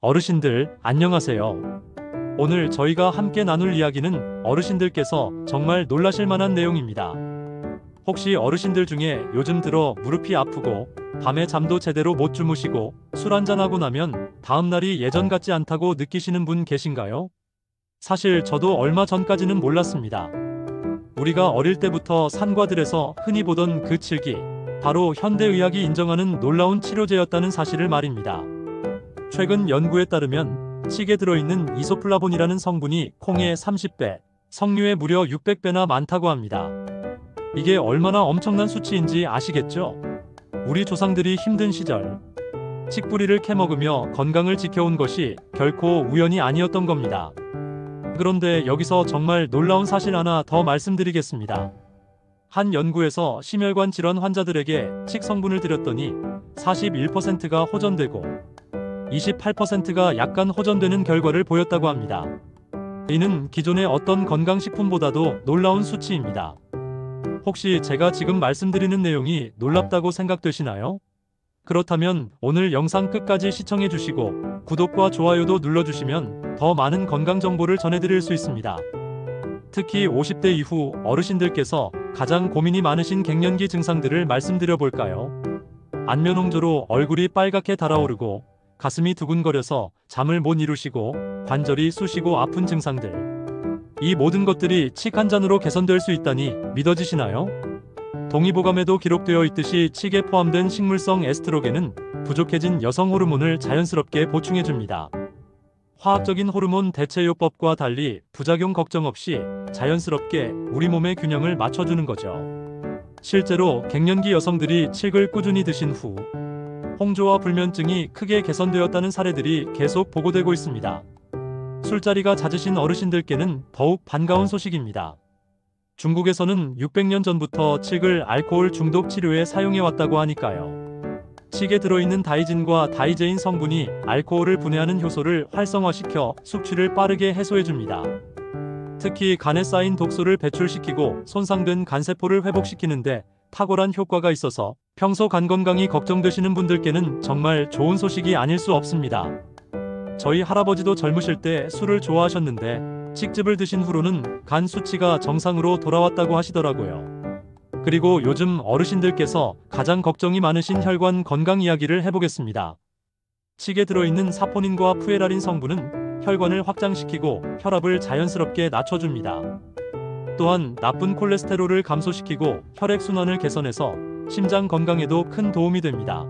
어르신들, 안녕하세요. 오늘 저희가 함께 나눌 이야기는 어르신들께서 정말 놀라실 만한 내용입니다. 혹시 어르신들 중에 요즘 들어 무릎이 아프고 밤에 잠도 제대로 못 주무시고 술 한잔하고 나면 다음날이 예전 같지 않다고 느끼시는 분 계신가요? 사실 저도 얼마 전까지는 몰랐습니다. 우리가 어릴 때부터 산과들에서 흔히 보던 그 칠기, 바로 현대의학이 인정하는 놀라운 치료제였다는 사실을 말입니다. 최근 연구에 따르면 칡에 들어있는 이소플라본이라는 성분이 콩의 30배, 석류의 무려 600배나 많다고 합니다. 이게 얼마나 엄청난 수치인지 아시겠죠? 우리 조상들이 힘든 시절 칡뿌리를 캐먹으며 건강을 지켜온 것이 결코 우연이 아니었던 겁니다. 그런데 여기서 정말 놀라운 사실 하나 더 말씀드리겠습니다. 한 연구에서 심혈관 질환 환자들에게 칡 성분을 드렸더니 41%가 호전되고 28%가 약간 호전되는 결과를 보였다고 합니다. 이는 기존의 어떤 건강식품보다도 놀라운 수치입니다. 혹시 제가 지금 말씀드리는 내용이 놀랍다고 생각되시나요? 그렇다면 오늘 영상 끝까지 시청해주시고 구독과 좋아요도 눌러주시면 더 많은 건강 정보를 전해드릴 수 있습니다. 특히 50대 이후 어르신들께서 가장 고민이 많으신 갱년기 증상들을 말씀드려볼까요? 안면 홍조로 얼굴이 빨갛게 달아오르고 가슴이 두근거려서 잠을 못 이루시고 관절이 쑤시고 아픈 증상들. 이 모든 것들이 칡 한 잔으로 개선될 수 있다니 믿어지시나요? 동의보감에도 기록되어 있듯이 칡에 포함된 식물성 에스트로겐은 부족해진 여성 호르몬을 자연스럽게 보충해줍니다. 화학적인 호르몬 대체요법과 달리 부작용 걱정 없이 자연스럽게 우리 몸의 균형을 맞춰주는 거죠. 실제로 갱년기 여성들이 칡을 꾸준히 드신 후 홍조와 불면증이 크게 개선되었다는 사례들이 계속 보고되고 있습니다. 술자리가 잦으신 어르신들께는 더욱 반가운 소식입니다. 중국에서는 600년 전부터 칡을 알코올 중독 치료에 사용해왔다고 하니까요. 칡에 들어있는 다이진과 다이제인 성분이 알코올을 분해하는 효소를 활성화시켜 숙취를 빠르게 해소해줍니다. 특히 간에 쌓인 독소를 배출시키고 손상된 간세포를 회복시키는데 탁월한 효과가 있어서 평소 간 건강이 걱정되시는 분들께는 정말 좋은 소식이 아닐 수 없습니다. 저희 할아버지도 젊으실 때 술을 좋아하셨는데 칡즙을 드신 후로는 간 수치가 정상으로 돌아왔다고 하시더라고요. 그리고 요즘 어르신들께서 가장 걱정이 많으신 혈관 건강 이야기를 해보겠습니다. 칡에 들어있는 사포닌과 푸에라린 성분은 혈관을 확장시키고 혈압을 자연스럽게 낮춰줍니다. 또한 나쁜 콜레스테롤을 감소시키고 혈액순환을 개선해서 심장 건강에도 큰 도움이 됩니다.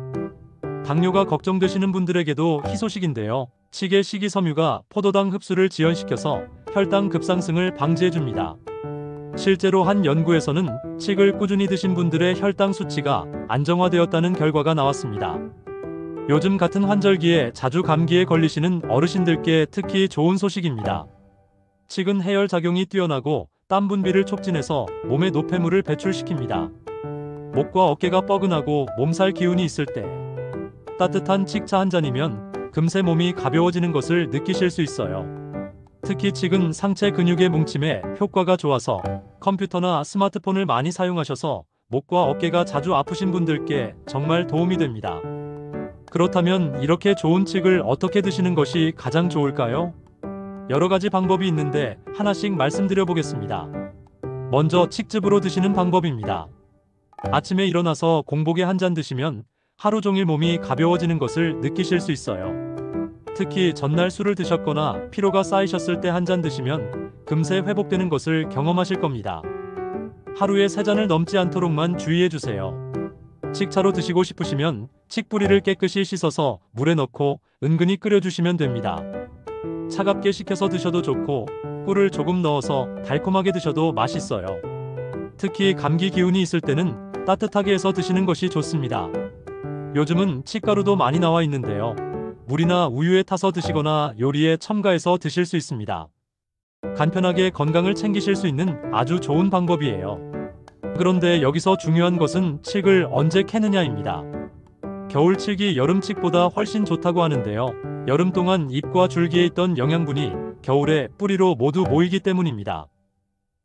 당뇨가 걱정되시는 분들에게도 희소식인데요. 칡의 식이섬유가 포도당 흡수를 지연시켜서 혈당 급상승을 방지해줍니다. 실제로 한 연구에서는 칡을 꾸준히 드신 분들의 혈당 수치가 안정화되었다는 결과가 나왔습니다. 요즘 같은 환절기에 자주 감기에 걸리시는 어르신들께 특히 좋은 소식입니다. 칡은 해열 작용이 뛰어나고 땀 분비를 촉진해서 몸에 노폐물을 배출시킵니다. 목과 어깨가 뻐근하고 몸살 기운이 있을 때 따뜻한 칡차 한 잔이면 금세 몸이 가벼워지는 것을 느끼실 수 있어요. 특히 칡은 상체 근육의 뭉침에 효과가 좋아서 컴퓨터나 스마트폰을 많이 사용하셔서 목과 어깨가 자주 아프신 분들께 정말 도움이 됩니다. 그렇다면 이렇게 좋은 칡을 어떻게 드시는 것이 가장 좋을까요? 여러 가지 방법이 있는데 하나씩 말씀드려 보겠습니다. 먼저 칡즙으로 드시는 방법입니다. 아침에 일어나서 공복에 한 잔 드시면 하루 종일 몸이 가벼워지는 것을 느끼실 수 있어요. 특히 전날 술을 드셨거나 피로가 쌓이셨을 때 한 잔 드시면 금세 회복되는 것을 경험하실 겁니다. 하루에 3잔을 넘지 않도록만 주의해 주세요. 칡차로 드시고 싶으시면 칡뿌리를 깨끗이 씻어서 물에 넣고 은근히 끓여주시면 됩니다. 차갑게 식혀서 드셔도 좋고 꿀을 조금 넣어서 달콤하게 드셔도 맛있어요. 특히 감기 기운이 있을 때는 따뜻하게 해서 드시는 것이 좋습니다. 요즘은 칡가루도 많이 나와 있는데요. 물이나 우유에 타서 드시거나 요리에 첨가해서 드실 수 있습니다. 간편하게 건강을 챙기실 수 있는 아주 좋은 방법이에요. 그런데 여기서 중요한 것은 칡을 언제 캐느냐입니다. 겨울 칡이 여름 칡보다 훨씬 좋다고 하는데요. 여름 동안 잎과 줄기에 있던 영양분이 겨울에 뿌리로 모두 모이기 때문입니다.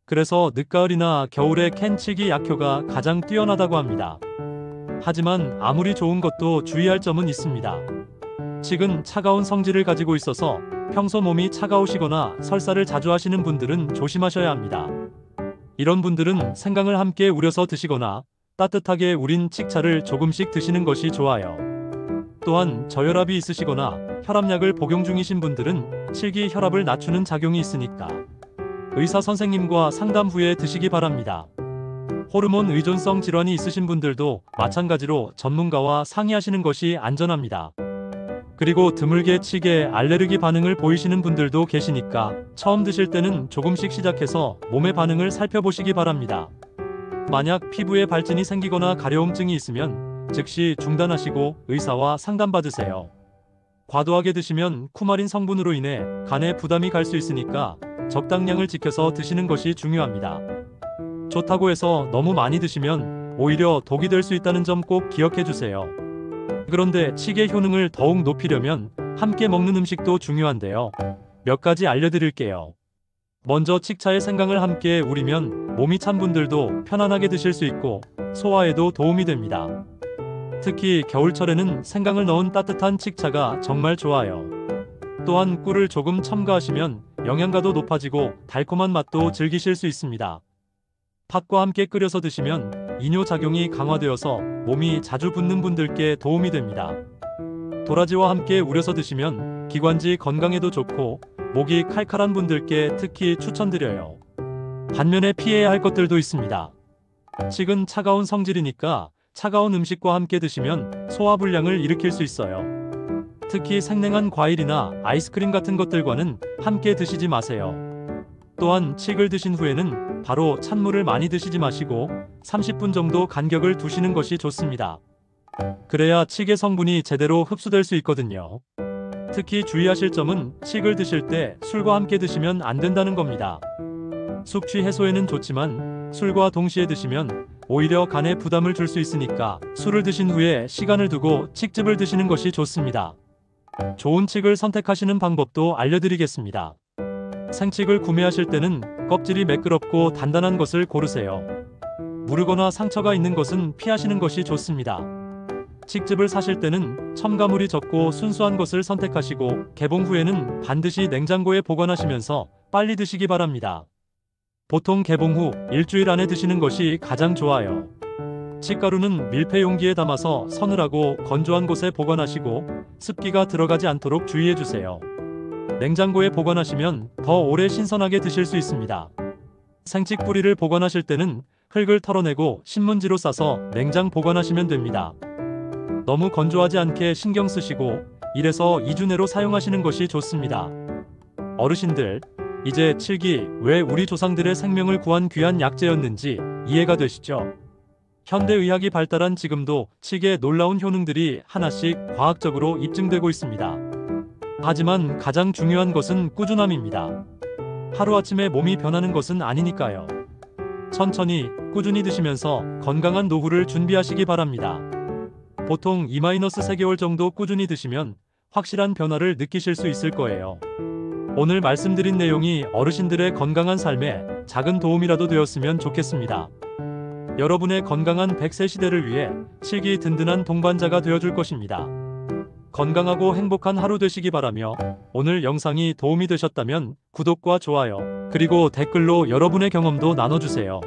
그래서 늦가을이나 겨울에 캔 칡이 약효가 가장 뛰어나다고 합니다. 하지만 아무리 좋은 것도 주의할 점은 있습니다. 칡은 차가운 성질을 가지고 있어서 평소 몸이 차가우시거나 설사를 자주 하시는 분들은 조심하셔야 합니다. 이런 분들은 생강을 함께 우려서 드시거나 따뜻하게 우린 칡차를 조금씩 드시는 것이 좋아요. 또한 저혈압이 있으시거나 혈압약을 복용 중이신 분들은 칡이 혈압을 낮추는 작용이 있으니까 의사 선생님과 상담 후에 드시기 바랍니다. 호르몬 의존성 질환이 있으신 분들도 마찬가지로 전문가와 상의하시는 것이 안전합니다. 그리고 드물게 칡에 알레르기 반응을 보이시는 분들도 계시니까 처음 드실 때는 조금씩 시작해서 몸의 반응을 살펴보시기 바랍니다. 만약 피부에 발진이 생기거나 가려움증이 있으면 즉시 중단하시고 의사와 상담받으세요. 과도하게 드시면 쿠마린 성분으로 인해 간에 부담이 갈 수 있으니까 적당량을 지켜서 드시는 것이 중요합니다. 좋다고 해서 너무 많이 드시면 오히려 독이 될 수 있다는 점 꼭 기억해 주세요. 그런데 칡의 효능을 더욱 높이려면 함께 먹는 음식도 중요한데요. 몇 가지 알려드릴게요. 먼저 칡차에 생강을 함께 우리면 몸이 찬 분들도 편안하게 드실 수 있고 소화에도 도움이 됩니다. 특히 겨울철에는 생강을 넣은 따뜻한 칡차가 정말 좋아요. 또한 꿀을 조금 첨가하시면 영양가도 높아지고 달콤한 맛도 즐기실 수 있습니다. 팥과 함께 끓여서 드시면 이뇨작용이 강화되어서 몸이 자주 붓는 분들께 도움이 됩니다. 도라지와 함께 우려서 드시면 기관지 건강에도 좋고 목이 칼칼한 분들께 특히 추천드려요. 반면에 피해야 할 것들도 있습니다. 칡은 차가운 성질이니까 차가운 음식과 함께 드시면 소화불량을 일으킬 수 있어요. 특히 생냉한 과일이나 아이스크림 같은 것들과는 함께 드시지 마세요. 또한 칡을 드신 후에는 바로 찬물을 많이 드시지 마시고 30분 정도 간격을 두시는 것이 좋습니다. 그래야 칡의 성분이 제대로 흡수될 수 있거든요. 특히 주의하실 점은 칡을 드실 때 술과 함께 드시면 안 된다는 겁니다. 숙취 해소에는 좋지만 술과 동시에 드시면 오히려 간에 부담을 줄 수 있으니까 술을 드신 후에 시간을 두고 칡즙을 드시는 것이 좋습니다. 좋은 칡을 선택하시는 방법도 알려드리겠습니다. 생칡을 구매하실 때는 껍질이 매끄럽고 단단한 것을 고르세요. 무르거나 상처가 있는 것은 피하시는 것이 좋습니다. 칡즙을 사실 때는 첨가물이 적고 순수한 것을 선택하시고 개봉 후에는 반드시 냉장고에 보관하시면서 빨리 드시기 바랍니다. 보통 개봉 후 일주일 안에 드시는 것이 가장 좋아요. 칡가루는 밀폐 용기에 담아서 서늘하고 건조한 곳에 보관하시고 습기가 들어가지 않도록 주의해주세요. 냉장고에 보관하시면 더 오래 신선하게 드실 수 있습니다. 생칡 뿌리를 보관하실 때는 흙을 털어내고 신문지로 싸서 냉장 보관하시면 됩니다. 너무 건조하지 않게 신경 쓰시고 1에서 2주 내로 사용하시는 것이 좋습니다. 어르신들, 이제 칡이 왜 우리 조상들의 생명을 구한 귀한 약재였는지 이해가 되시죠? 현대의학이 발달한 지금도 칡의 놀라운 효능들이 하나씩 과학적으로 입증되고 있습니다. 하지만 가장 중요한 것은 꾸준함입니다. 하루아침에 몸이 변하는 것은 아니니까요. 천천히 꾸준히 드시면서 건강한 노후를 준비하시기 바랍니다. 보통 2-3개월 정도 꾸준히 드시면 확실한 변화를 느끼실 수 있을 거예요. 오늘 말씀드린 내용이 어르신들의 건강한 삶에 작은 도움이라도 되었으면 좋겠습니다. 여러분의 건강한 100세 시대를 위해 칡이 든든한 동반자가 되어줄 것입니다. 건강하고 행복한 하루 되시기 바라며 오늘 영상이 도움이 되셨다면 구독과 좋아요, 그리고 댓글로 여러분의 경험도 나눠주세요.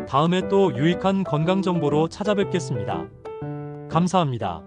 다음에 또 유익한 건강 정보로 찾아뵙겠습니다. 감사합니다.